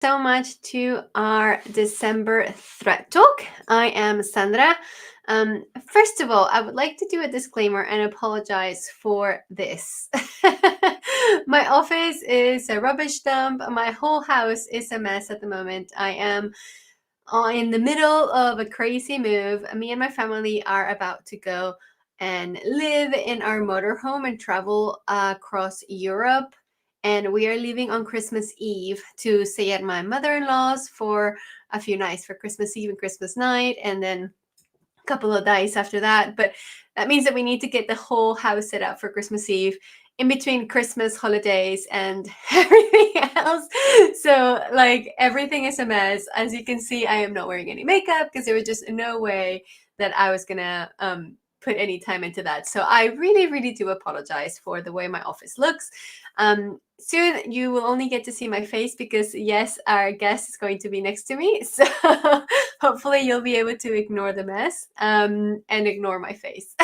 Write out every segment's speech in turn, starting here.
so much to our December Thread Talk. I am Sandra. First of all, I would like to do a disclaimer and apologize for this. My office is a rubbish dump. My whole house is a mess at the moment. I am in the middle of a crazy move. Me and my family are about to go and live in our motorhome and travel across Europe. And we are leaving on Christmas Eve to stay at my mother-in-law's for a few nights for Christmas Eve and Christmas night, and then a couple of days after that. But that means that we need to get the whole house set up for Christmas Eve in between Christmas holidays and everything else. So like everything is a mess. As you can see, I am not wearing any makeup because there was just no way that I was gonna put any time into that. So I really, really do apologize for the way my office looks. Soon you will only get to see my face because yes, our guest is going to be next to me. So hopefully you'll be able to ignore the mess and ignore my face.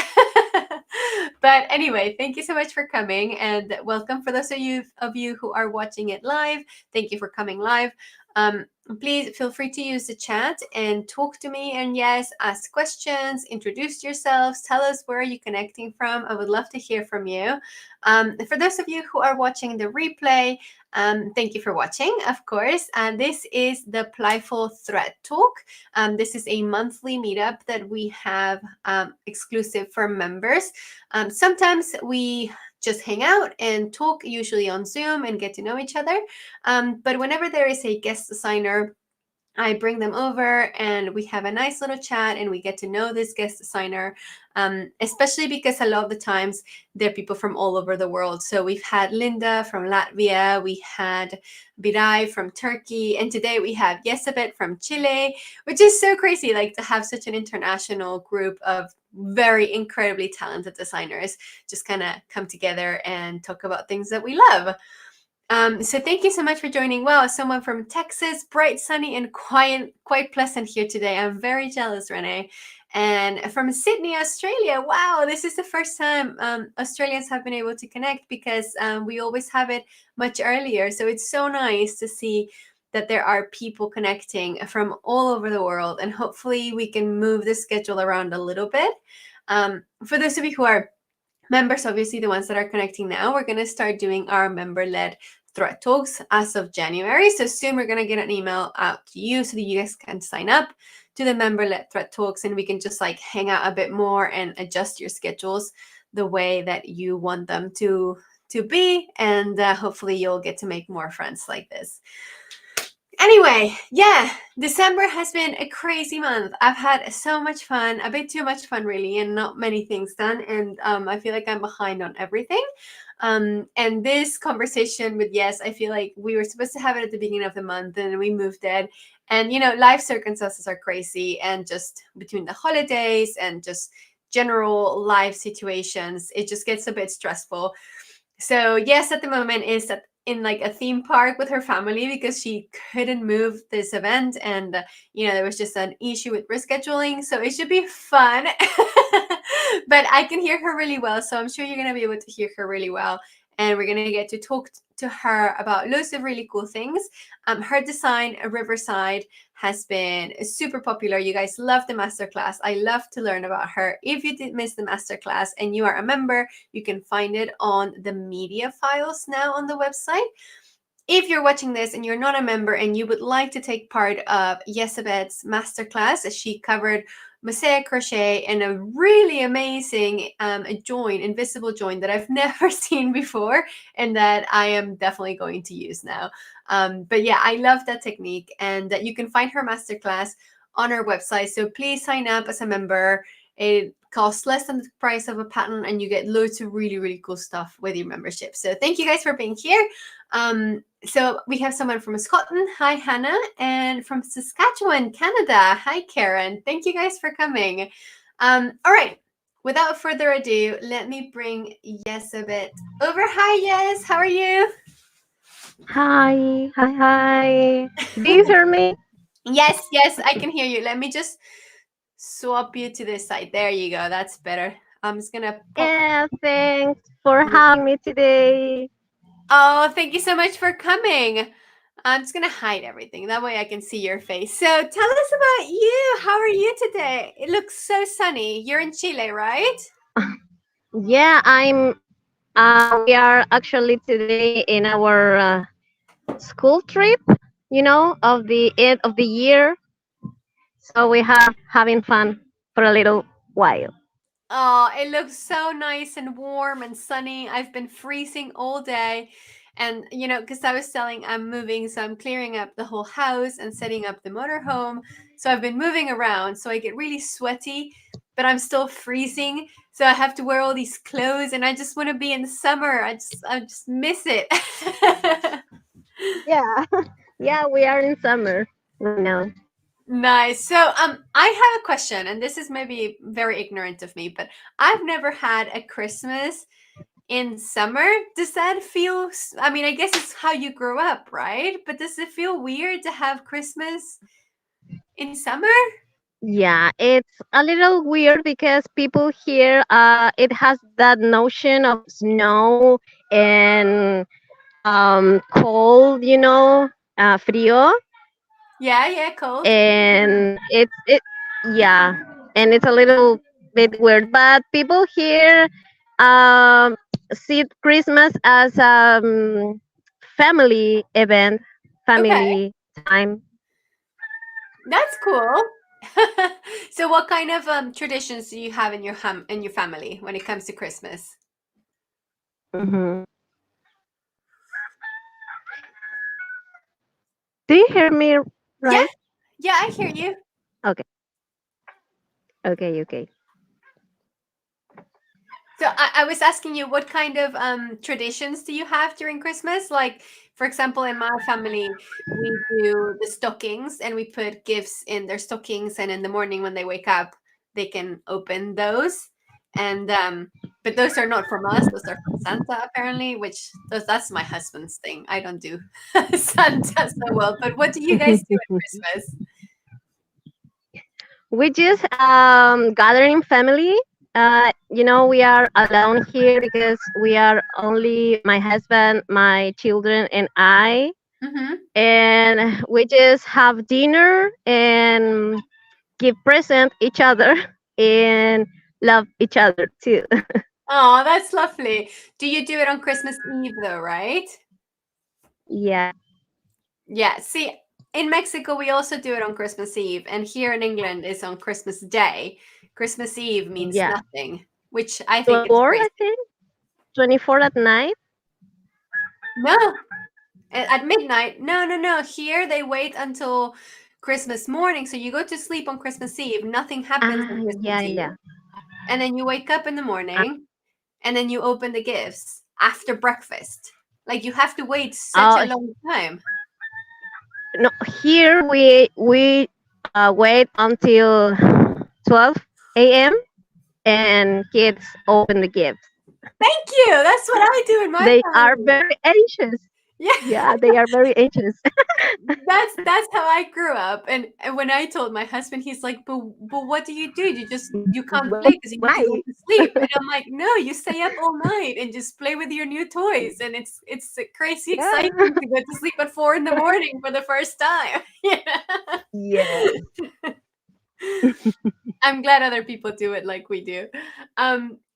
But anyway, thank you so much for coming and welcome for those of you who are watching it live. Thank you for coming live. Please feel free to use the chat and talk to me, and yes, ask questions, introduce yourselves, tell us where are you connecting from. I would love to hear from you. For those of you who are watching the replay, thank you for watching, of course. And this is the Plyful Thread Talk. This is a monthly meetup that we have exclusive for members. Sometimes we just hang out and talk, usually on Zoom, and get to know each other. But whenever there is a guest assigner, I bring them over and we have a nice little chat and we get to know this guest assigner, especially because a lot of the times they're people from all over the world. So we've had Linda from Latvia, we had Biray from Turkey, and today we have Yessabett from Chile, which is so crazy, like to have such an international group of very incredibly talented designers just kind of come together and talk about things that we love. So thank you so much for joining. Wow, someone from Texas, bright, sunny, and quite pleasant here today. I'm very jealous, Renee. And from Sydney, Australia. Wow, this is the first time Australians have been able to connect because we always have it much earlier. So it's so nice to see that there are people connecting from all over the world. And hopefully we can move the schedule around a little bit. For those of you who are members, obviously the ones that are connecting now, we're going to start doing our member-led Thread Talks as of January. So soon we're going to get an email out to you so that you guys can sign up to the member-led Thread Talks and we can just like hang out a bit more and adjust your schedules the way that you want them to be. And hopefully you'll get to make more friends like this. Anyway, yeah, December has been a crazy month. I've had so much fun, a bit too much fun really, and not many things done. And I feel like I'm behind on everything. And this conversation with Yes, I feel like we were supposed to have it at the beginning of the month and we moved it. And, you know, life circumstances are crazy. And just between the holidays and just general life situations, it just gets a bit stressful. So Yes, at the moment is in like a theme park with her family because she couldn't move this event, and you know there was just an issue with rescheduling, so it should be fun. But I can hear her really well, so I'm sure you're going to be able to hear her really well, and we're going to get to talk to her about loads of really cool things. Her design, Riverside, has been super popular. You guys love the masterclass. I love to learn about her. If you did miss the masterclass and you are a member, you can find it on the media files now on the website. If you're watching this and you're not a member and you would like to take part of Yessabett's masterclass, she covered mosaic crochet and a really amazing invisible join that I've never seen before and that I am definitely going to use now. But yeah, I love that technique, and you can find her masterclass on our website. So please sign up as a member. It costs less than the price of a pattern and you get loads of really, really cool stuff with your membership. So thank you guys for being here. So we have someone from Scotland. Hi, Hannah. And from Saskatchewan, Canada. Hi, Karen. Thank you guys for coming. All right. Without further ado, let me bring Yessabett over. Hi, Yes. How are you? Hi. Do you hear me? Yes, I can hear you. Let me just swap you to this side. There you go. That's better. I'm just gonna pop. Yeah, thanks for having me today. Oh, thank you so much for coming. I'm just gonna hide everything. That way I can see your face. So tell us about you. How are you today? It looks so sunny. You're in Chile, right? Yeah, I'm. We are actually today in our school trip. Of the end of the year, so we have having fun for a little while. Oh, it looks so nice and warm and sunny. I've been freezing all day. And, because I was telling I'm moving, so I'm clearing up the whole house and setting up the motorhome. So I've been moving around. So I get really sweaty, but I'm still freezing. So I have to wear all these clothes and I just want to be in summer. I just miss it. Yeah, yeah, we are in summer right now. Nice. So, I have a question, and this is maybe very ignorant of me, but I've never had a Christmas in summer. Does that feel, I mean, I guess it's how you grew up, right? But does it feel weird to have Christmas in summer? Yeah, it's a little weird because people here, it has that notion of snow and cold, frío, Yeah, yeah, cold. and yeah, and it's a little bit weird. But people here um, see Christmas as family event, Okay, family time. that's cool. So, what kind of traditions do you have in your family when it comes to Christmas? Hmm. Do you hear me Yeah, right? yeah, I hear you. Okay, okay. So I was asking you, what kind of traditions do you have during Christmas? Like, for example, in my family, we do the stockings and we put gifts in their stockings, and in the morning when they wake up, they can open those. And but those are not from us; those are from Santa, apparently. That's my husband's thing. I don't do Santa so well. But what do you guys do at Christmas? We just gathering family. We are alone here because we are only my husband, my children, and I. Mm-hmm. And we just have dinner and give present each other and love each other too. Oh, that's lovely. Do you do it on Christmas Eve though, right? Yeah, Yeah, see, in Mexico, we also do it on Christmas Eve, and here in England, it's on Christmas Day. Christmas Eve means yeah. nothing, which I think is 24, crazy. I think. 24 at night. No, at midnight. No, no, no. Here, they wait until Christmas morning. So you go to sleep on Christmas Eve, nothing happens on Christmas Eve, Yeah. and then you wake up in the Uh, morning, and then you open the gifts after breakfast. Like you have to wait such a oh, long time. no, here we wait until 12 a.m. and kids open the gifts. Thank you. That's what I do in my They are family. very anxious. Yeah. Yeah, they are very anxious. That's how I grew up. And when I told my husband, he's like, but what do? You can't play because you need to go Why? to sleep. And I'm like, no, you stay up all night and just play with your new toys. And it's crazy Yeah. exciting to go to sleep at 4 in the morning for the first time. Yeah. Yes. I'm glad other people do it like we do.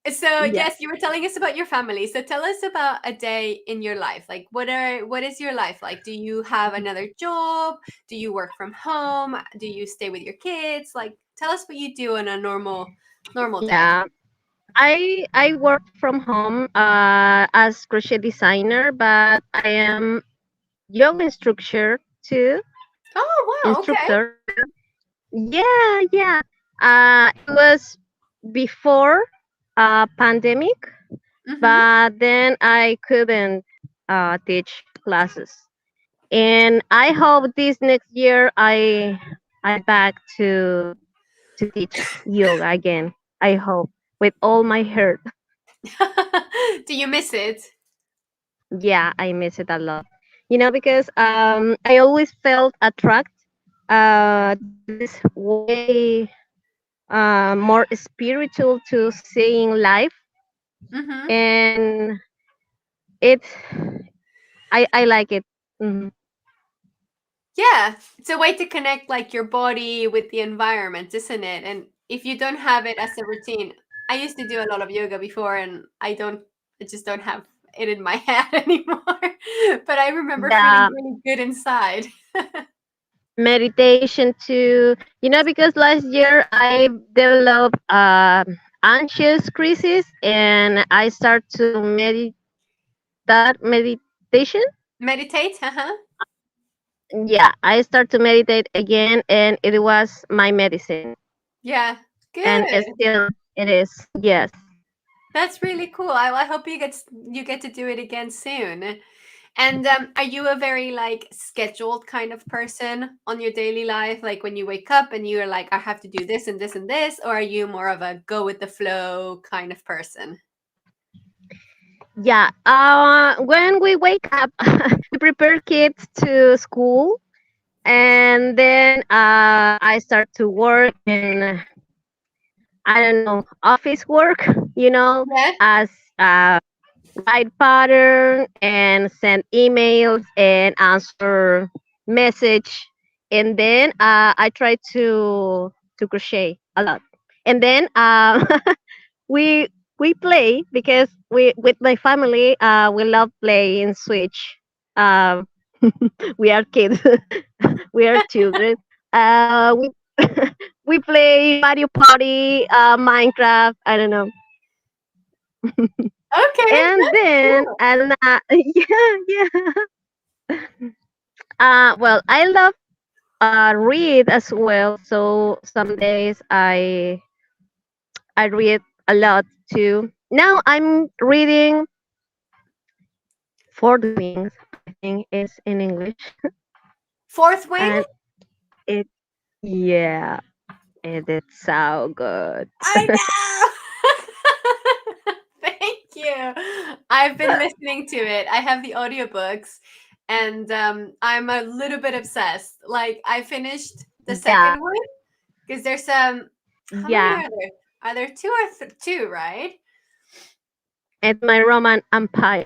So Yeah. yes, you were telling us about your family. So tell us about a day in your life. Like what is your life like? Do you have another job? Do you work from home? Do you stay with your kids? Like tell us what you do on a normal day. Yeah. I work from home as crochet designer, but I am yoga instructor too. Oh wow, okay. Instructor. Yeah. It was before pandemic, Mm-hmm. but then I couldn't teach classes, and I hope this next year I back to teach yoga again. I hope with all my heart. Do you miss it? Yeah, I miss it a lot. Because I always felt attract this way more spiritual to seeing life, Mm-hmm. and it's I like it. Mhm. Yeah, it's a way to connect like your body with the environment, isn't it? And if you don't have it as a routine, I used to do a lot of yoga before, and I just don't have it in my head anymore. But I remember feeling Yeah, really good inside. meditation too. Because last year I developed anxious crisis, and I start to meditation. Meditate, uh-huh. Yeah, I start to meditate again, and it was my medicine, Yeah, and good. still it is. Yes. That's really cool. I hope you get to do it again soon. And are you a very like scheduled kind of person on your daily life? Like when you wake up and you're like, I have to do this and this and this, or are you more of a go with the flow kind of person? Yeah. When we wake up, we prepare kids to school, and then I start to work in, I don't know, office work. Yeah. As write pattern and send emails and answer message, and then I try to crochet a lot, and then we we play because we with my family we love playing Switch. Um, we are kids, we are children. We we play Mario Party, Minecraft. I don't know, Okay, and that's then cool. and yeah, yeah. Well, I love read as well. So some days I read a lot too. Now I'm reading For the Wings, I think is in English. Fourth wing? And it, yeah, it is so good. I know. Thank you. I've been listening to it. I have the audiobooks and I'm a little bit obsessed. Like I finished the Yeah, second one because there's how many yeah. are there? Are there two or two, right? It's my Roman Empire.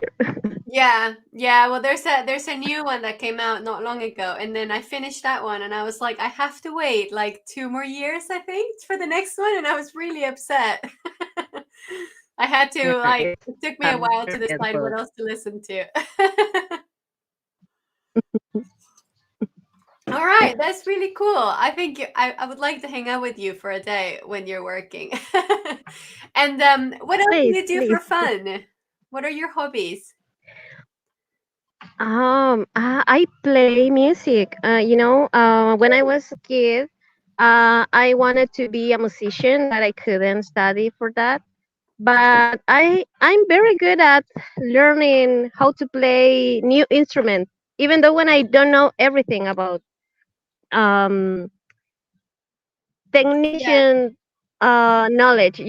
Yeah, yeah. Well, there's a new one that came out not long ago, and then I finished that one, and I was like, I have to wait like 2 more years, I think, for the next one, and I was really upset. I had to Yeah, like it's it took me a a while very to good decide what book. else to listen to. All right, that's really cool. I think I would like to hang out with you for a day when you're working. And what else do Please, you do please. for fun? What are your hobbies? I play music. When I was a kid, I wanted to be a musician, but I couldn't study for that. But I'm very good at learning how to play new instruments, even though when I don't know everything about um, Yeah, technician knowledge,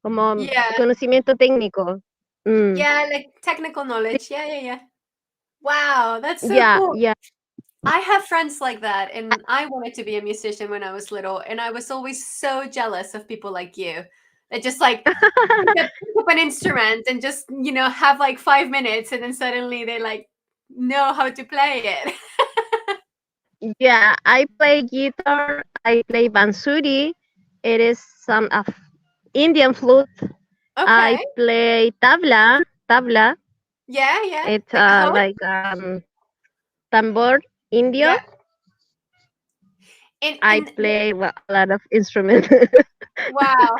como yeah, conocimiento técnico. Mm. yeah, like technical knowledge. Yeah, yeah, yeah. Wow, that's so Yeah, cool. yeah. I have friends like that, and I wanted to be a musician when I was little, and I was always so jealous of people like you that just like pick up an instrument and just have like 5 minutes, and then suddenly they like know how to play it. Yeah, I play guitar, I play bansuri. It is some of Indian flute. I Okay, play tabla. yeah, yeah, It's the cajon. like tambor Indio. Yeah, I and play, well, a lot of instruments. wow.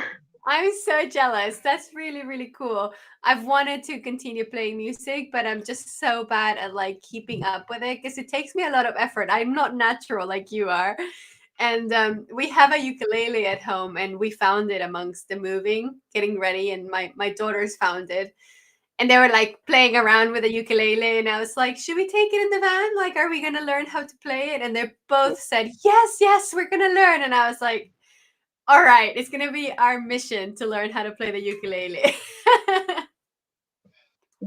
I'm so jealous. That's really, really cool. I've wanted to continue playing music, but I'm just so bad at like keeping up with it because it takes me a lot of effort. I'm not natural like you are. And we have a ukulele at home, and we found it amongst the moving, getting ready, and my daughters found it. And they were like playing around with a ukulele, and I was like, "Should we take it in the van? Like, are we gonna learn how to play it?" And they both said, "Yes, yes, we're gonna learn." And I was like, all right, it's gonna be our mission to learn how to play the ukulele.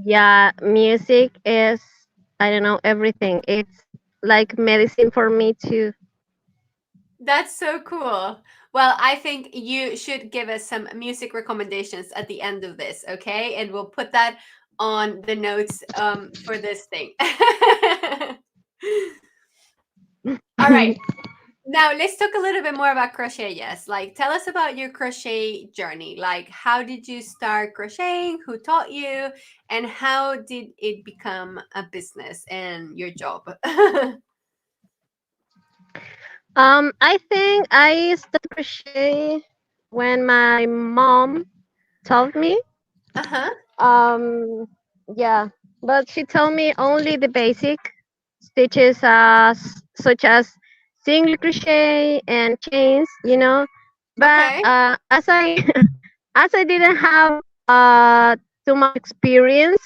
Yeah, music is, I don't know, everything. It's like medicine for me too. That's so cool. Well, I think you should give us some music recommendations at the end of this, okay? And we'll put that on the notes for this thing. All right. Now let's talk a little bit more about crochet. Yes, like tell us about your crochet journey. Like, how did you start crocheting? Who taught you? And how did it become a business and your job? I think I started crochet when my mom taught me. Uh-huh. Um, yeah, but she told me only the basic stitches, such as single crochet and chains, you know. But Okay. as I as I didn't have too much experience,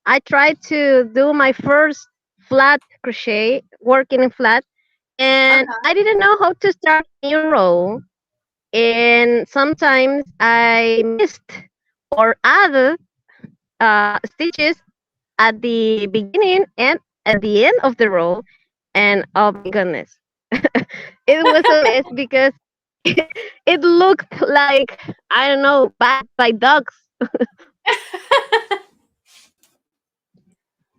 I tried to do my first flat crochet, working in flat, and Uh-huh. I didn't know how to start a new row. And sometimes I missed or added stitches at the beginning and at the end of the row. And oh my goodness, it was a mess because it looked like, I don't know, bad by dogs.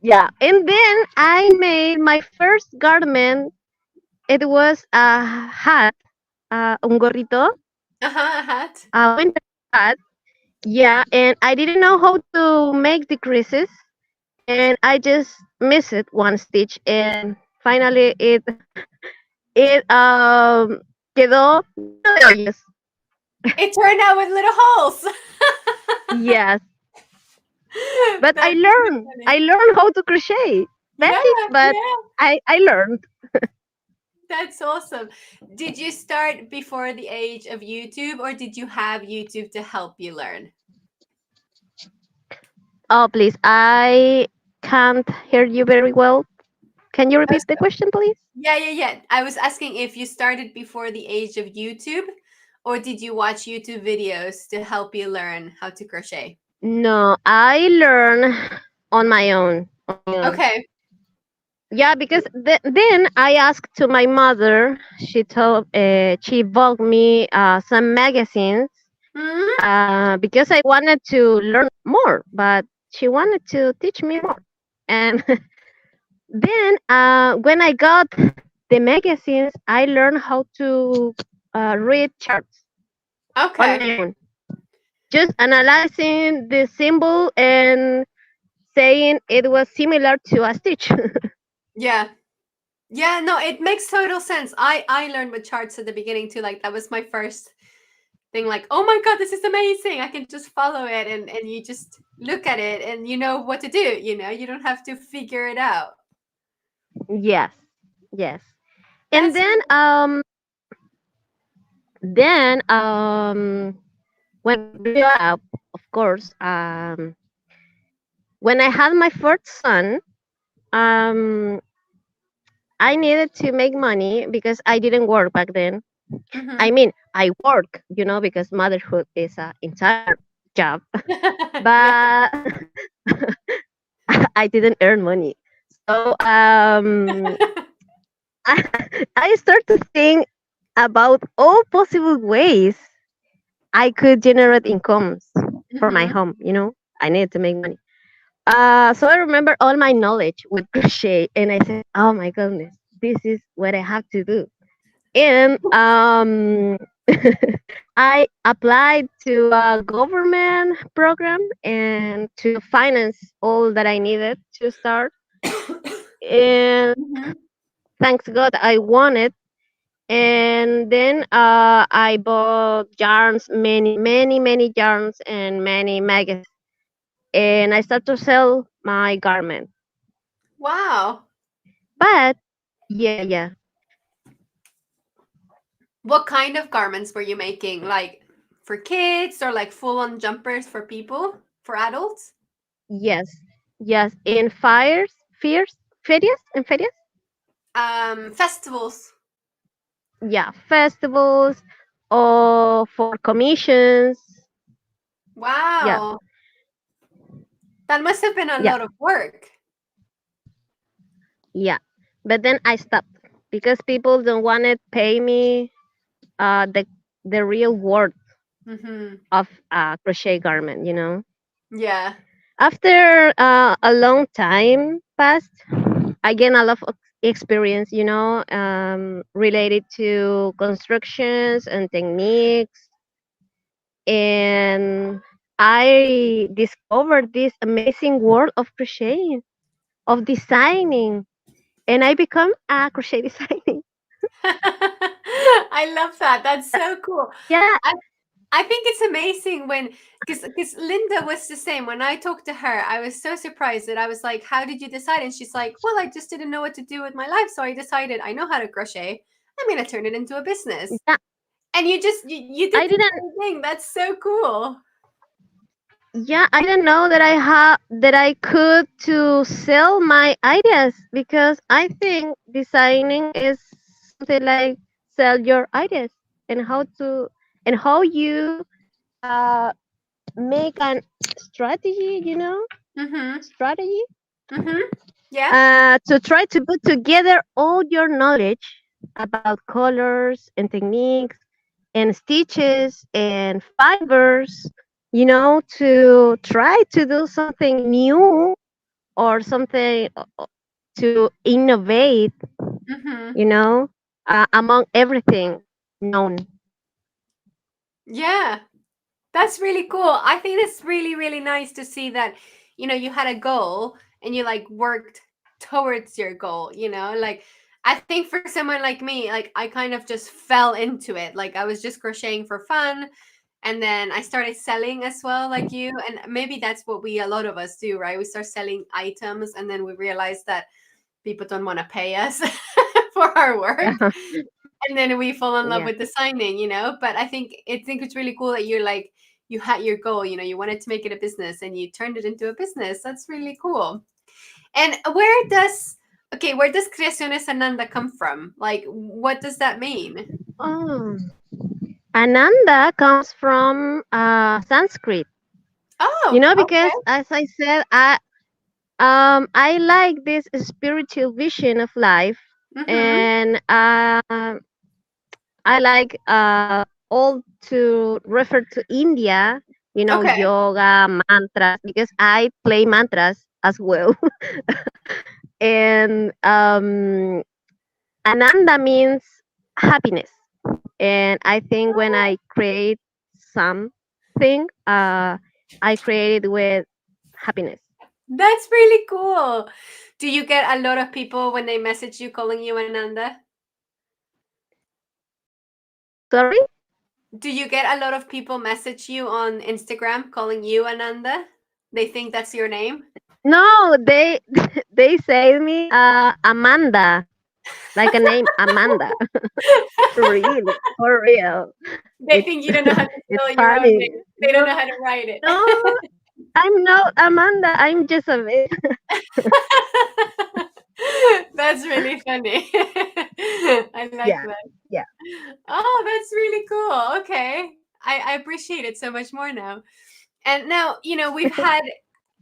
Yeah, and then I made my first garment. It was a hat, un gorrito, Uh-huh. A hat. a winter hat. Yeah, and I didn't know how to make the creases, and I just missed it one stitch, and finally it quedó lleno de hoyos. It turned out with little holes. Yes, but That's so I funny. learned how to crochet. Yeah, Basic, but yeah. I learned. That's awesome. Did you start before the age of YouTube or did you have YouTube to help you learn? Oh, please, I can't hear you very well. Can you Oh, repeat the question, please? yeah, yeah, yeah. I was asking if you started before the age of YouTube or did you watch YouTube videos to help you learn how to crochet? No, I learn on my own. On my own. Okay. Yeah, because then I asked to my mother. She bought me some magazines Mhm. because I wanted to learn more, but she wanted to teach me more. And then when I got the magazines, I learned how to read charts on Okay. my own, just analyzing the symbol and saying it was similar to a stitch. Yeah. Yeah, no, it makes total sense. I learned with charts at the beginning too. Like that was my first thing, like, oh my god, this is amazing. I can just follow it and you just look at it and you know what to do, you don't have to figure it out. Yes, yes. And That's then when I grew up, of course, when I had my first son, um, I needed to make money because I didn't work back then. I mm-hmm. mean, I work, because motherhood is an entire job, Yeah. but I didn't earn money. So I start to think about all possible ways I could generate incomes for my Mm-hmm. home. I need to make money. So I remember all my knowledge with crochet, and I said, "Oh my goodness, this is what I have to do." And I applied to a government program and to finance all that I needed to start. And Mm-hmm. thanks God, I won it. And then I bought yarns, many, many, many yarns, and many magazines. And I started to sell my garment. Wow. But yeah, yeah, What kind of garments were you making, like for kids or like full on jumpers for people, for adults? yes, yes. In ferias, Festivals. yeah, festivals or for commissions. Yeah, Wow, that must have been a yeah, lot of work. yeah. But then I stopped because people don't want to pay me the real worth Mm-hmm. of a crochet garment. Yeah. After a long time passed, I gained a lot of experience, related to constructions and techniques. And I discovered this amazing world of crocheting, of designing, and I become a crochet designer. I love that. That's so cool. Yeah, I I think it's amazing when because Linda was the same. When I talked to her, I was so surprised that I was like, "How did you decide?" And she's like, "Well, I just didn't know what to do with my life, so I decided I know how to crochet. I'm gonna turn it into a business." yeah. And you did I the didn't. same thing. That's so cool. Yeah, I didn't know that I could to sell my ideas, because I think designing is something like sell your ideas, and how you uh make an strategy, Mm-hmm. strategy Mm-hmm. Yeah. to try to put together all your knowledge about colors and techniques and stitches and fibers, to try to do something new, or something to innovate, Mm-hmm. among everything known. Yeah. That's really cool. I think it's really, really nice to see that, you had a goal and you like worked towards your goal, like I think for someone like me, like I kind of just fell into it. Like I was just crocheting for fun. And then I started selling as well, like you. And maybe that's what a lot of us do, right? We start selling items and then we realize that people don't want to pay us for our work. Yeah, And then we fall in love yeah. with designing, but I think it's really cool that you're like you had your goal, you wanted to make it a business and you turned it into a business. That's really cool. And where does Creaciones Ananda come from? Like, what does that mean? Oh, Ananda comes from Sanskrit. Oh, Because okay. as I said, I like this spiritual vision of life, Mm-hmm. and I like all to refer to India, Okay. yoga, mantras, because I play mantras as well. And Ananda means happiness. And I think when I create something, I create it with happiness. That's really cool. Do you get a lot of people when they message you calling you Ananda? Sorry? Do you get a lot of people message you on Instagram calling you Ananda? They think that's your name? No, they they say me Amanda, like a name Amanda. Really, for real. They It's think you don't know how to it's spell your own funny. name. They don't No, know how to write it. no, I'm not Amanda. I'm just a bit. That's really funny. I like Yeah, that. yeah. Oh, that's really cool. Okay. I appreciate it so much more now. And now, we've had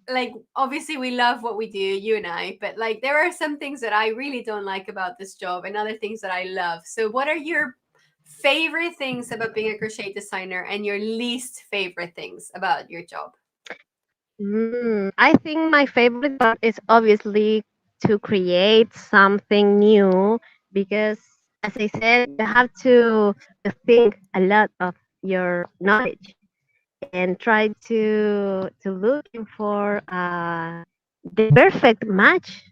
like obviously we love what we do, you and I, but like there are some things that I really don't like about this job and other things that I love. So what are your favorite things about being a crochet designer and your least favorite things about your job? I think my favorite part is obviously to create something new, because, as I said, you have to think a lot of your knowledge and try to looking for the perfect match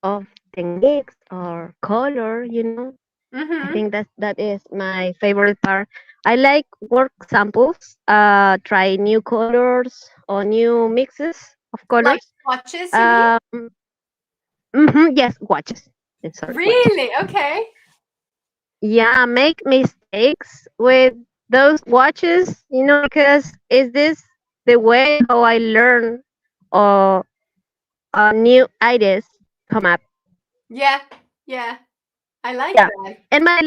of techniques or color. I Mm-hmm. think that is my favorite part. I like work samples, try new colors or new mixes of Like colors. watches, you mean? Um, yes, watches. Sorry, watches. Really? Okay. Yeah, make mistakes with those watches, because is this the way how I learn, or new ideas come up. Yeah. Yeah. I like Yeah, that. and my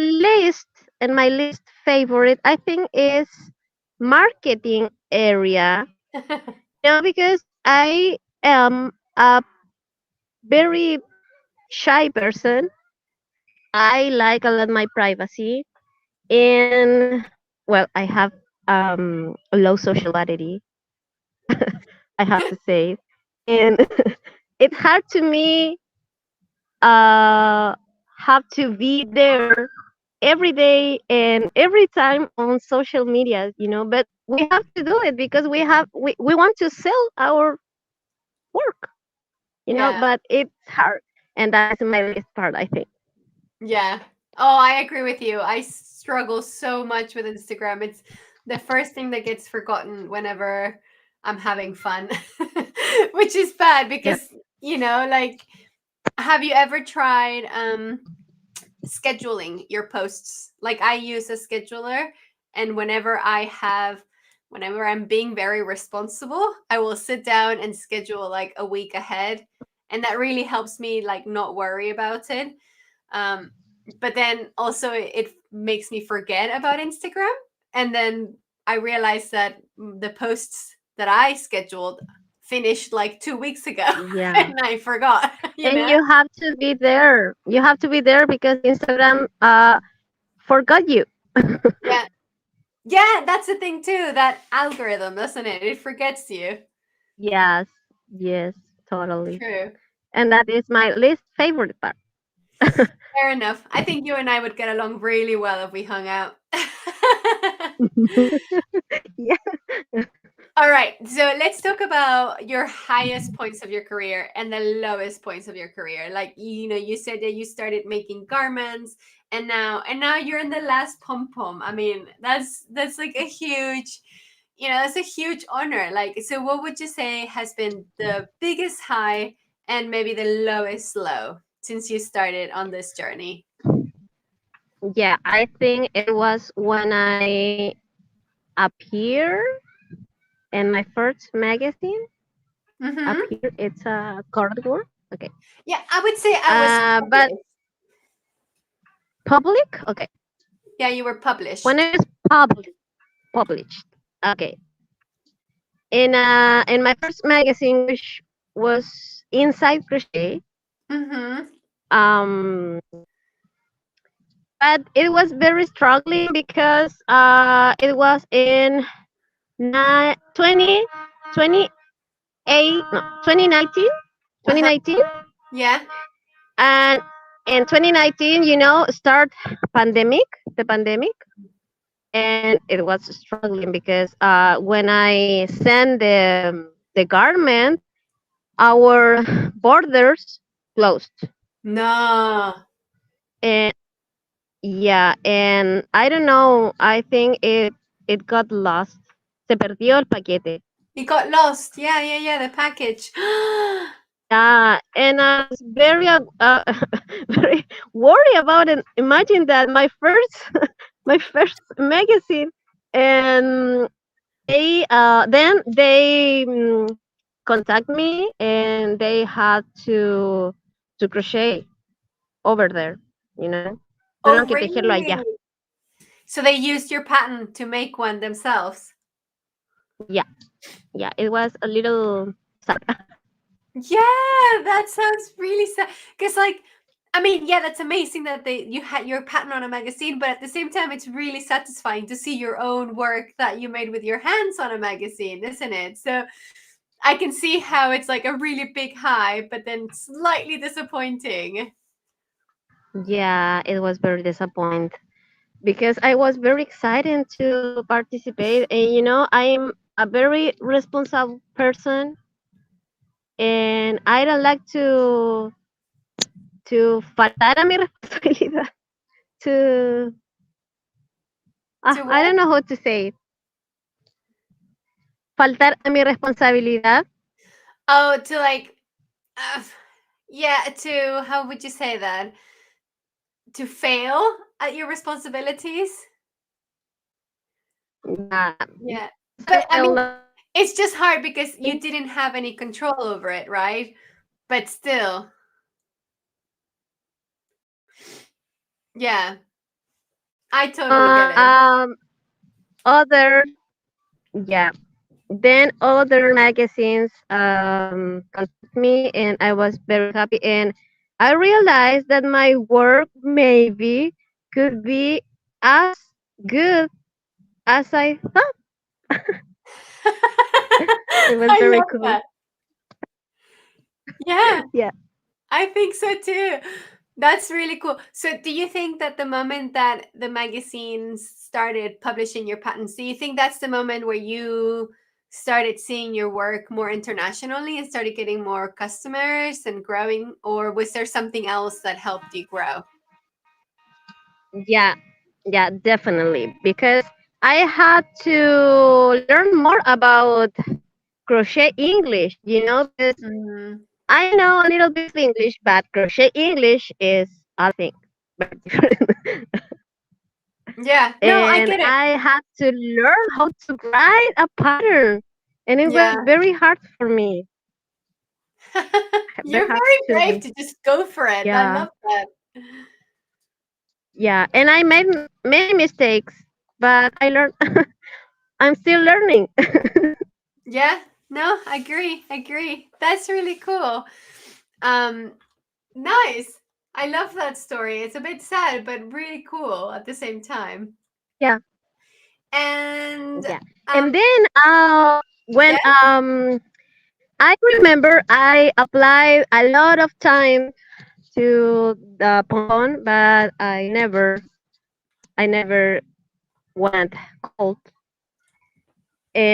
least favorite, I think, is marketing area. Because I am a very shy person. I like a lot my privacy, and well, I have a low sociality, I have to say. And it's hard to me uh, have to be there every day and every time on social media, but we have to do it because we want to sell our work, Yeah. but it's hard. And that is my least part, I think. Yeah. Oh, I agree with you. I struggle so much with Instagram. It's the first thing that gets forgotten whenever I'm having fun, which is bad Yeah. because, like, have you ever tried scheduling your posts? Like, I use a scheduler, and whenever I'm being very responsible, I will sit down and schedule like a week ahead, and that really helps me like not worry about it. Um, but then also it makes me forget about Instagram. And then I realized that the posts that I scheduled finished like 2 weeks ago Yeah. and I forgot, And you have to be there. You have to be there because Instagram forgot you. Yeah. Yeah, that's the thing too. That algorithm, doesn't it? It forgets you. Yes. Yes, totally. True. And that is my least favorite part. Fair enough. I think you and I would get along really well if we hung out. Yeah. All right, so let's talk about your highest points of your career and the lowest points of your career. Like, you said that you started making garments, and now you're in the last pom pom. I mean, that's like a huge, that's a huge honor. Like, so what would you say has been the biggest high and maybe the lowest low since you started on this journey? Yeah, I think it was when I appeared in my first magazine. Mm-hmm. Appear, it's a cardboard. Okay. Yeah, I would say I was But published. public. Okay. Yeah, you were When published. it was published. Okay. In my first magazine, which was Inside Crochet. Mm-hmm. Um, but it was very struggling because it was in 2028, no, 2019, Uh-huh. 2019, Yeah. and in 2019, start pandemic, the pandemic, and it was struggling because when I sent the garment, our borders closed, No. and yeah, and I don't know, I think it got lost. Se perdió el paquete. You got lost. Yeah, yeah, yeah. The package. Yeah, and I was very very worried about it. Imagine that my first my first magazine, and they contact me, and they had to crochet over there. You know, Oh, tuvieron que tejerlo really? allá. So they used your pattern to make one themselves. Yeah, yeah, it was a little sad. Yeah, that sounds really sad. Because, like, I mean, yeah, that's amazing that you had your pattern on a magazine, but at the same time, it's really satisfying to see your own work that you made with your hands on a magazine, isn't it? So I can see how it's like a really big high, but then slightly disappointing. Yeah, it was very disappointing because I was very excited to participate, and I'm a very responsible person, and I don't like to faltar a mi responsabilidad. To To I what? don't know how to say it. Faltar a mi responsabilidad. Oh, to like, uh, yeah, to, how would you say that? To fail at your responsibilities? Yeah, Yeah. I But I feel mean, like it's just hard because you didn't have any control over it, right? But still, yeah, I totally get it. um other yeah. Then other magazines contact me, and I was very happy, and I realized that my work maybe could be as good as I thought. It was I very love cool. that. Yeah. Yeah. I think so too. That's really cool. So, do you think that the moment that the magazines started publishing your patents, do you think that's the moment where you started seeing your work more internationally and started getting more customers and growing? Or was there something else that helped you grow? Yeah, yeah, definitely. Because I had to learn more about crochet English, because Mm. I know a little bit of English, but crochet English is other thing, very different. Yeah, no, I And get it. I had to learn how to write a pattern, and it was Yeah. very hard for me. Very You're hard very brave to, to just go for it. I yeah, love that. yeah. And I made many mistakes, but I learned. I'm still learning. Yeah, no, I agree. I agree. That's really cool. Um, nice. I love that story. It's a bit sad, but really cool at the same time. Yeah, And yeah. And um, then when yeah, I remember I applied a lot of time to the pompon, but I never went cold.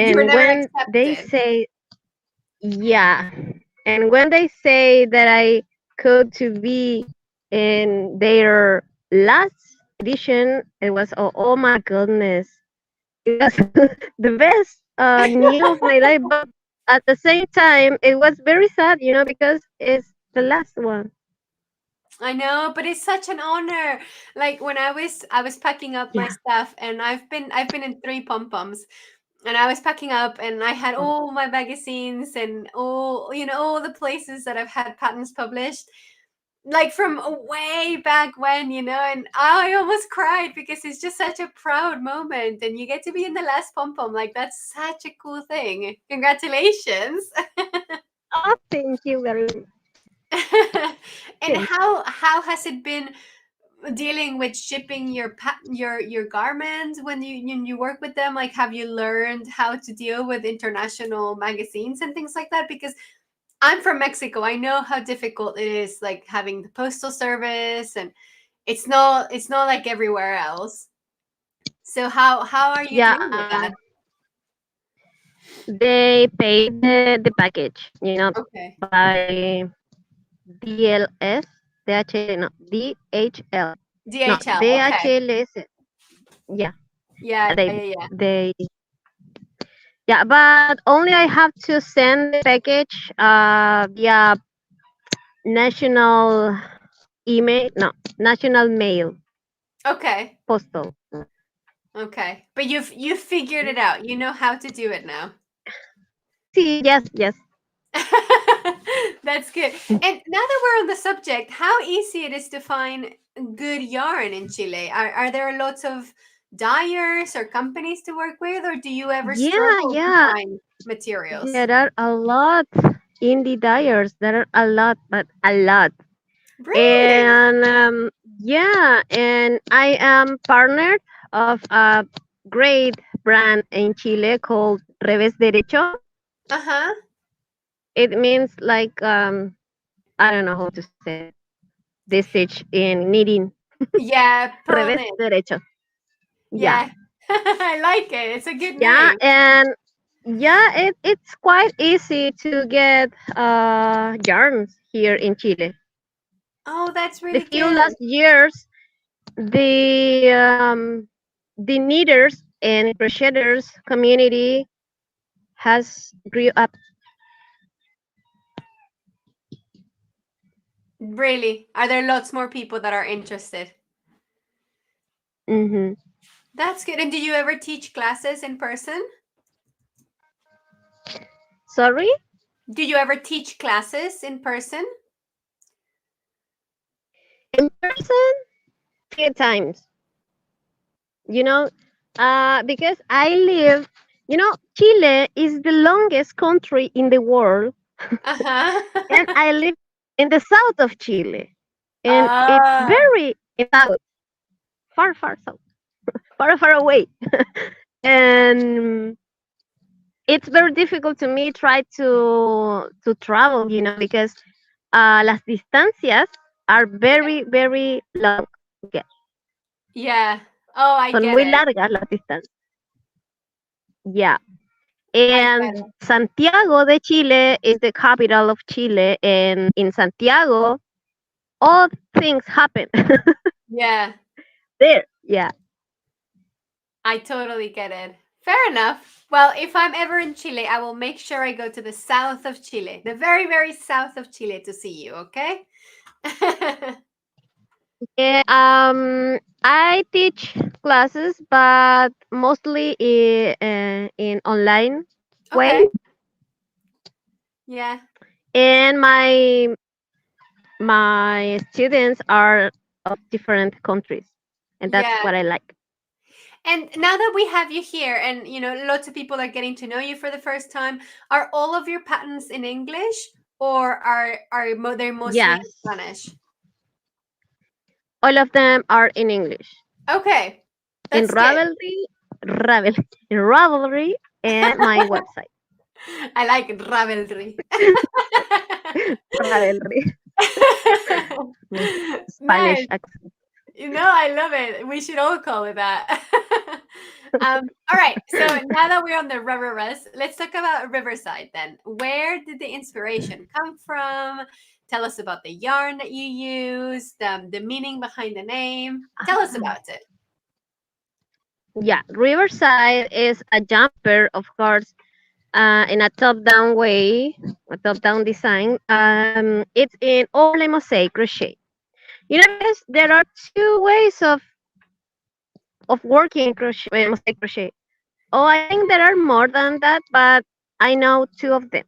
you were And never when they accepted. say, yeah, and when they say that I could to be in their last edition, it was, oh my goodness, it was the best news of my life. But at the same time, it was very sad, because it's the last one. I know, but it's such an honor. Like when I was packing up my Yeah. stuff, and I've been in three pom poms, and I was packing up, and I had Oh, all my magazines and all the places that I've had patents published, like from way back when, and I almost cried because it's just such a proud moment, and you get to be in the last pom pom. Like that's such a cool thing. Congratulations. oh, thank you very much. And Thank how has it been dealing with shipping your garments when you work with them? Like, have you learned how to deal with international magazines and things like that? Because I'm from Mexico. I know how difficult it is, like having the postal service, and it's not like everywhere else. So how are you Yeah, dealing with that? they pay the package, Okay. by DLS, DHL, no, DHL, no, DHL. Okay. DHLS. Yeah, Yeah, they yeah, yeah. they yeah, but only I have to send the package via national email, no, national mail, Okay. postal. Okay. But you've figured it out. You know how to do it now. Easy, yes, yes. That's good. And now that we're on the subject, how easy it is to find good yarn in Chile? Are there lots of dyers or companies to work with, or do you ever Yeah, struggle to yeah. find materials? There are a lot indie dyers. There are a lot, but a lot. Really? And yeah, and I am partnered of a great brand in Chile called Revés Derecho. Uh-huh. It means like I don't know how to say it. This stitch in knitting. Yeah, pearl Revés knit. Derecho. Yeah, Yeah. I like it. It's a good yeah, name. and yeah, it's quite easy to get yarns here in Chile. Oh, that's The really few good. last years, the knitters and crocheters community has grew up. Really. Are there lots more people that are interested? Hmm. That's good. And do you ever teach classes in person? Sorry, Do you ever teach classes in person? in person, few times. You know, because I live. Chile is the longest country in the world, and Uh-huh. I live in the south of Chile, and it's Ah, very south, far, far south, far, far away, and it's very difficult to me try to travel. Because las distancias are very, very long. Okay. Yeah. Oh, I Son get muy it. largas las distancias. Yeah. I get And it. Santiago de Chile is the capital of Chile. And in Santiago, all things happen Yeah, there. Yeah. I totally get it. Fair enough. Well, if I'm ever in Chile, I will make sure I go to the south of Chile, the very, very south of Chile to see you, okay? Yeah, I teach classes, but mostly in online way. Okay. Yeah. And my students are of different countries, and that's Yeah. what I like. And now that we have you here and lots of people are getting to know you for the first time, are all of your patterns in English or they mostly in Yes, Spanish? all of them are in English. Okay. In That's good. In Ravelry, and my website. I like Ravelry. Ravelry, my Spanish Nice. accent. I love it. We should all call it that. All right. So now that we're on the Riverwest, let's talk about Riverside then. Where did the inspiration come from? Tell us about the yarn that you used, the meaning behind the name. Tell us Ah, about it. yeah, Riverside is a jumper, of course, in a top-down way, a top-down design. It's in overlay mosaic crochet. Because there are two ways of working crochet, mosaic crochet. Oh, I think there are more than that, but I know two of them.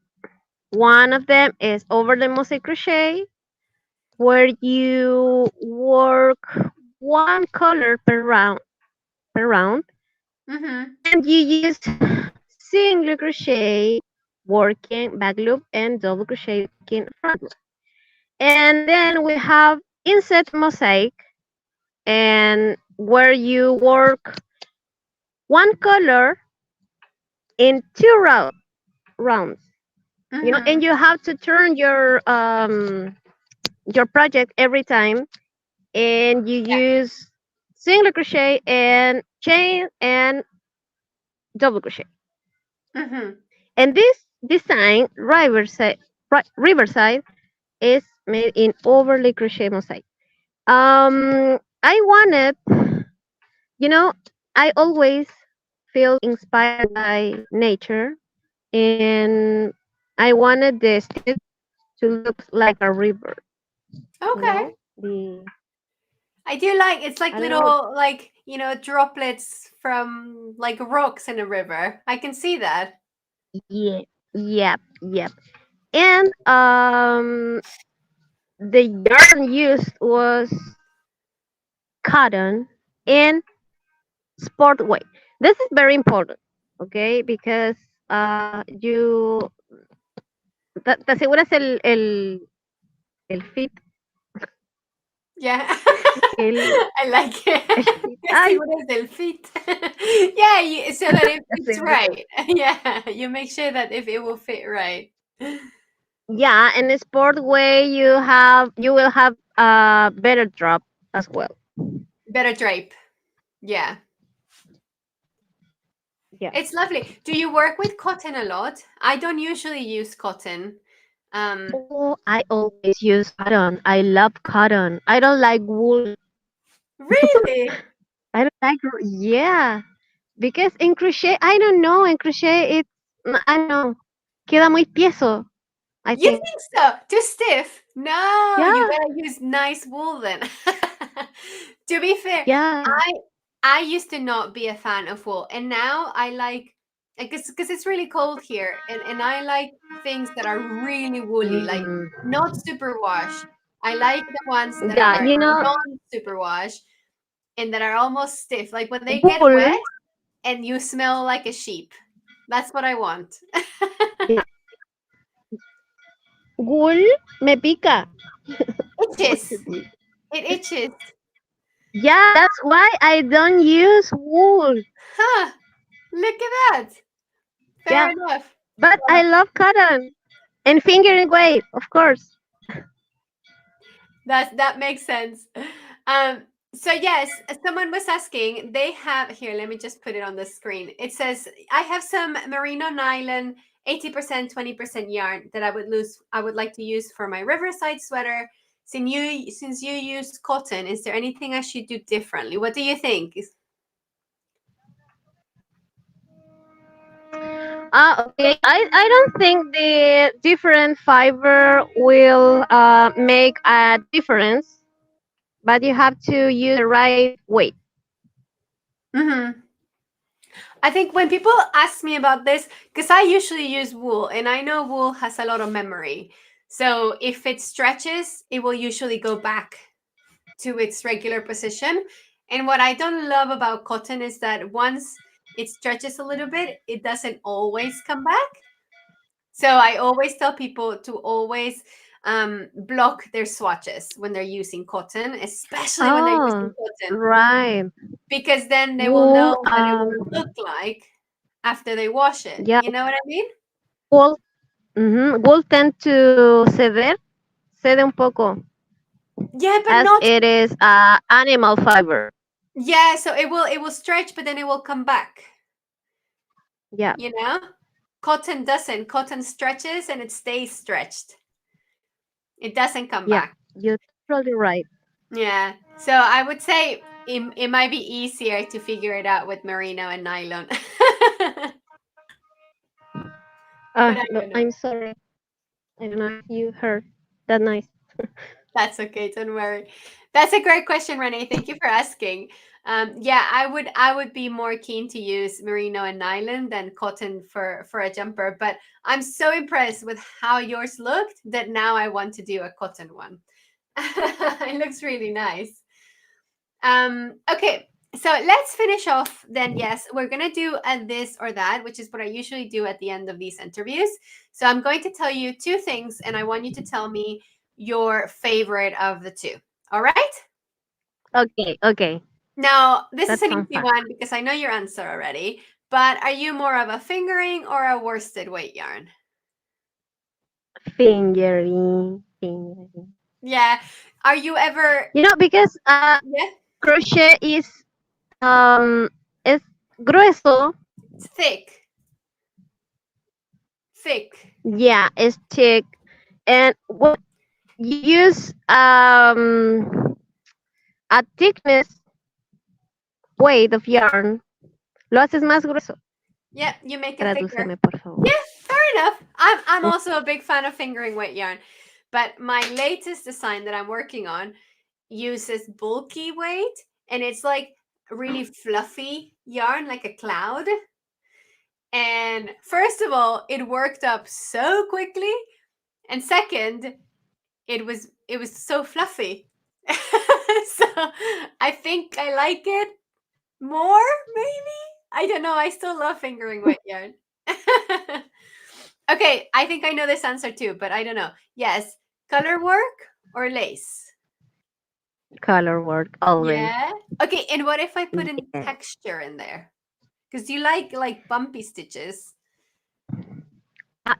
One of them is overlay mosaic crochet, where you work one color per round, Mm-hmm. and you use single crochet working back loop and double crochet working front loop. And then we have inset mosaic, and where you work one color in two rounds. And Mm-hmm. you have to turn your project every time, and you Yeah. use single crochet and chain and double crochet. Mm-hmm. And this design, Riverside, is made in overlay crochet mosaic. I wanted, you know, I always feel inspired by nature, and I wanted the stitch to look like a river. Okay. The I do like it's like I don't know. little like droplets from like rocks in a river. I can see that. Yeah, yep. And the yarn used was cotton and sport weight. This is very important, okay? Because you te aseguras el fit, Yeah. el, I like it. el fit. Te Ay, aseguras del fit. Yeah, so that it te fits aseguras. right. Yeah, you make sure that if it will fit right. Yeah, in the sport way, you will have a better drop as well. Better drape. Yeah. Yeah. It's lovely. Do you work with cotton a lot? I don't usually use cotton. Um, Oh, I always use cotton. I love cotton. I don't like wool. really? I don't like, yeah, because in crochet, I don't know, in crochet, I don't know, queda muy tieso, I You think. think so? Too stiff? No, you Yeah, gotta use nice wool then. To be fair, yeah. I I used to not be a fan of wool, and now I like because it's really cold here, and I like things that are really woolly, like Mm, not super wash. I like the ones that yeah, are non super wash and that are almost stiff, like when they get wool, wet and you smell like a sheep. That's what I want. yeah, wool me pica. What to Itches. do? It itches. Yeah, that's why I don't use wool. Huh. Look at that. Fair Yeah, enough. but I Well, love cotton and fingering weight, of course. That makes sense. Um, so yes, someone was asking. They have here. Let me just put it on the screen. It says I have some merino nylon, 80%, 20% yarn that I would like to use for my Riverside sweater. Since you use cotton, is there anything I should do differently? What do you think? Okay. I don't think the different fiber will make a difference, but you have to use the right weight. Mm-hmm. I think when people ask me about this, because I usually use wool and I know wool has a lot of memory. So if it stretches, it will usually go back to its regular position. And what I don't love about cotton is that once it stretches a little bit, it doesn't always come back. So I always tell people to always block their swatches when they're using cotton, especially when they're using Oh, cotton, right. because then they will know Wool. what it will look like after they wash it. Yeah. You know what I mean? Wool. Wool tend to cede un poco, Yeah, but as not. it is animal fiber. Yeah, so it will stretch, but then it will come back. Yeah. You know, cotton doesn't. Cotton stretches and it stays stretched. It doesn't come Yeah. back. You're totally right. Yeah. So I would say it might be easier to figure it out with merino and nylon. But I No, don't know. I'm sorry. I don't know if you heard that nice. That's okay. Don't worry. That's a great question, Renee. Thank you for asking. Yeah, I would be more keen to use merino and nylon than cotton for a jumper. But I'm so impressed with how yours looked that now I want to do a cotton one. It looks really nice. Okay, so let's finish off then. Yes, we're gonna do a this or that, which is what I usually do at the end of these interviews. So I'm going to tell you two things, and I want you to tell me your favorite of the two. All right? Okay, okay. Now, this is That an sounds easy fun. one because I know your answer already. But are you more of a fingering or a worsted weight yarn? Fingering, fingering. Yeah. Are you ever? Because Yeah, crochet um is grueso. it's thick, thick. Yeah, it's thick, and when you use a thickness weight of yarn, lo haces más grueso. Yeah, you make it thicker. Tradúceme, por favor. Yeah, fair enough. I'm also a big fan of fingering weight yarn, but my latest design that I'm working on uses bulky weight, and it's like really fluffy yarn, like a cloud. And first of all, it worked up so quickly, and second, it was so fluffy. So I think I like it more, maybe. I don't know. I still love fingering weight yarn. Okay, I think I know this answer too, but I don't know. Yes, color work or lace? Color work always. Yeah. Okay, and what if I put in Yeah. texture in there? Because you like bumpy stitches.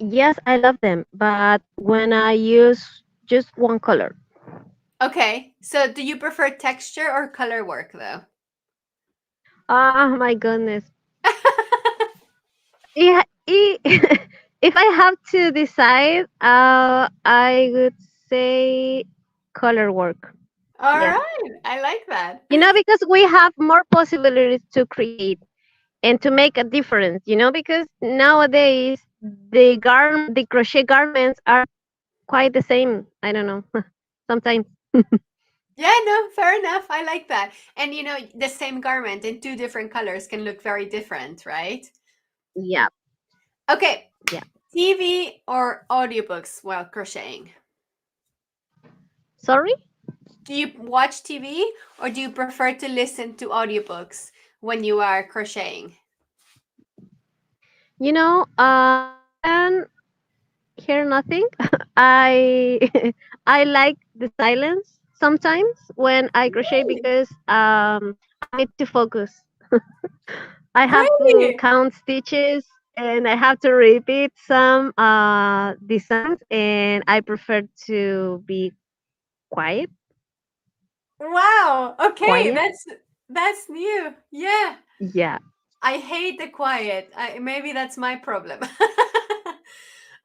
Yes, I love them, but when I use just one color, Okay, so do you prefer texture or color work though? oh my goodness. Yeah, if I have to decide, I would say color work. All Yeah. right, I like that. Because we have more possibilities to create and to make a difference, because nowadays the crochet garments are quite the same. I don't know. Sometimes. Yeah, no, fair enough. I like that. And the same garment in two different colors can look very different, right? Yeah. Okay, Yeah. TV or audiobooks while crocheting? Sorry? Do you watch TV or do you prefer to listen to audiobooks when you are crocheting? I can hear nothing. I I like the silence sometimes when I crochet Really? because I need to focus. I have to Really? count stitches and I have to repeat some designs, and I prefer to be quiet. Wow. Okay, Quiet. that's new. Yeah. Yeah. I hate the quiet. Maybe that's my problem.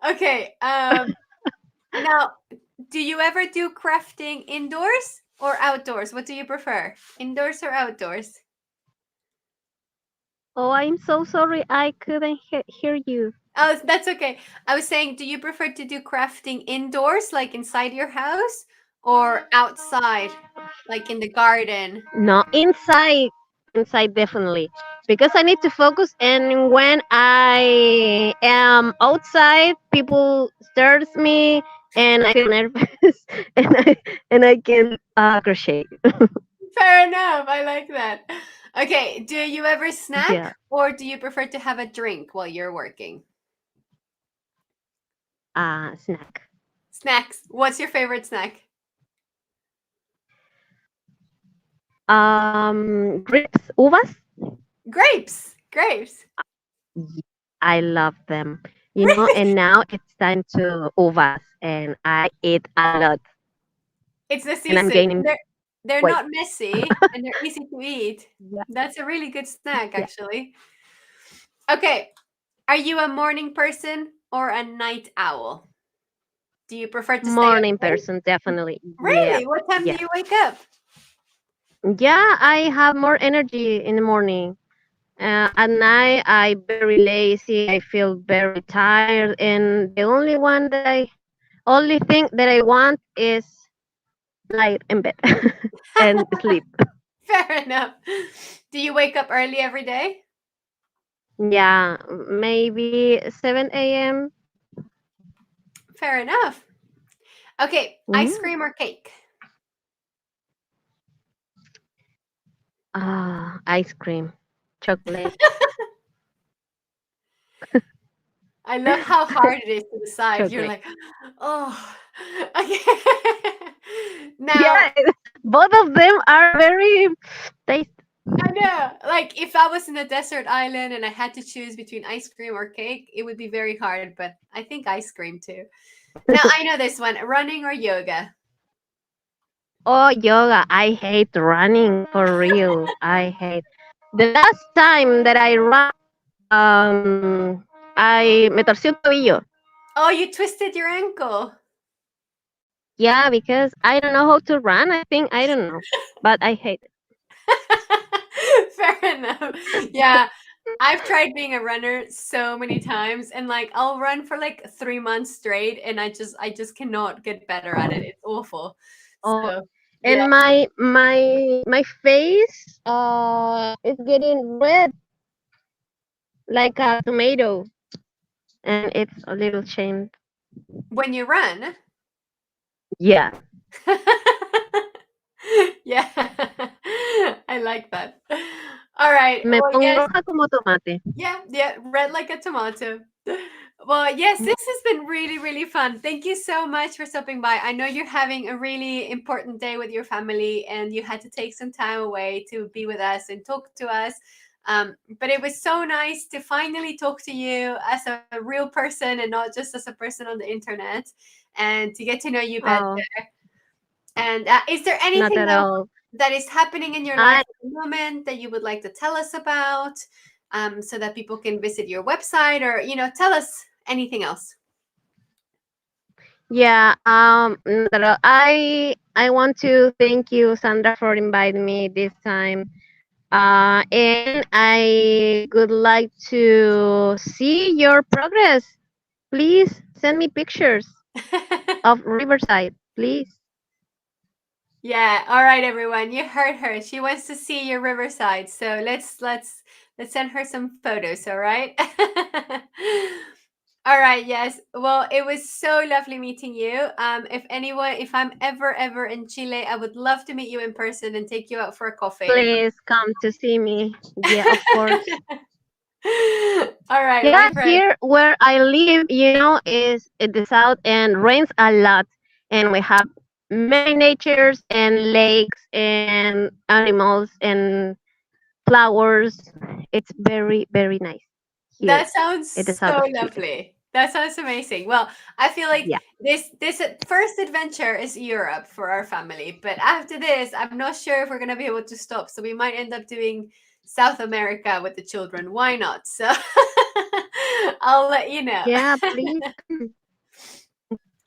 Okay. Now, do you ever do crafting indoors or outdoors? What do you prefer? Indoors or outdoors? Oh, I'm so sorry. I couldn't hear you. Oh, that's okay. I was saying, do you prefer to do crafting indoors, like inside your house, or outside, like in the garden? No, inside. Inside, definitely. Because I need to focus. And when I am outside, people stares me and I feel nervous and I can crochet. Fair enough. I like that. Okay. Do you ever snack Yeah. or do you prefer to have a drink while you're working? Snack. Snacks. What's your favorite snack? Grapes, uvas. Grapes. Grapes. Ye- I love them. Really? And now it's time to uvas, and I eat a lot, It's the and I'm season. gaining They're weight. not messy and they're easy to eat. Yeah, That's a really good snack, yeah. actually. Okay. Are you a morning person or a night owl? Do you prefer to stay up Morning late? person, definitely. Yeah, Really? What time do yeah, you wake up? yeah. I have more energy in the morning. At night, I very lazy. I feel very tired, and the only thing that I want is lie in bed and sleep. Fair enough. Do you wake up early every day? Yeah, maybe 7 a.m. Fair enough. Okay, ice Mm. cream or cake? Ice cream, chocolate, I love how hard it is to decide. You're chocolate. like, oh, okay. Now, Yeah, both of them are very tasty. I know, like if I was in a desert island and I had to choose between ice cream or cake, it would be very hard, but I think ice cream too. Now, I know this one, running or yoga. Oh, yoga. I hate running for real. I hate. The last time that I ran, I me torcí un tobillo. Oh, you twisted your ankle. Yeah, because I don't know how to run. I think I don't know, but I hate it. Fair enough. Yeah, I've tried being a runner so many times and like I'll run for like 3 months straight and I just cannot get better at it. It's awful. Oh, So, yeah. and my face is getting red like a tomato, and it's a little shame. When you run, Yeah, yeah. I like that. All right. me Well, pongo yes. roja como tomate. Yeah, yeah, red like a tomato. Well, yes, this has been really, really fun. Thank you so much for stopping by. I know you're having a really important day with your family and you had to take some time away to be with us and talk to us. But it was so nice to finally talk to you as a real person and not just as a person on the internet and to get to know you better. Oh, And is there not anything at else all. that is happening in your life I at the moment that you would like to tell us about so that people can visit your website or, tell us anything else? Yeah, not at all. I want to thank you, Sandra, for inviting me this time. And I would like to see your progress. Please send me pictures of Riverside, please. Yeah, all right, everyone. You heard her. She wants to see your Riverside. So let's send her some photos, all right? All right, yes. Well, it was so lovely meeting you. If I'm ever in Chile, I would love to meet you in person and take you out for a coffee. Please come to see me. Yeah, of course. All right, Yeah, my friend. here where I live, is in the south and rains a lot. And we have many natures and lakes and animals and flowers. It's very, very nice here That sounds in the south so of Chile. lovely. That sounds amazing. Well, I feel like Yeah. this first adventure is Europe for our family, but after this, I'm not sure if we're gonna be able to stop. So we might end up doing South America with the children. Why not? So I'll let you know. Yeah, please come.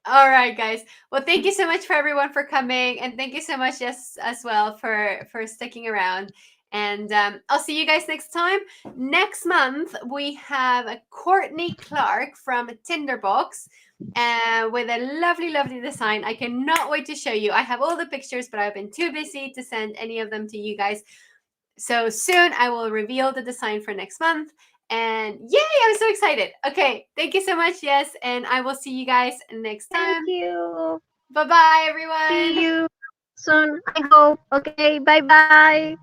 All right, guys. Well, thank you so much for everyone for coming, and thank you so much, yes, as well for sticking around. And I'll see you guys next time. Next month we have Courtney Clark from Tinderbox, with a lovely, lovely design. I cannot wait to show you. I have all the pictures, but I've been too busy to send any of them to you guys. So soon I will reveal the design for next month. And yay, I'm so excited. Okay, thank you so much, yes, and I will see you guys next Thank time. you. Bye bye, See everyone. you soon, I hope. Okay, bye bye.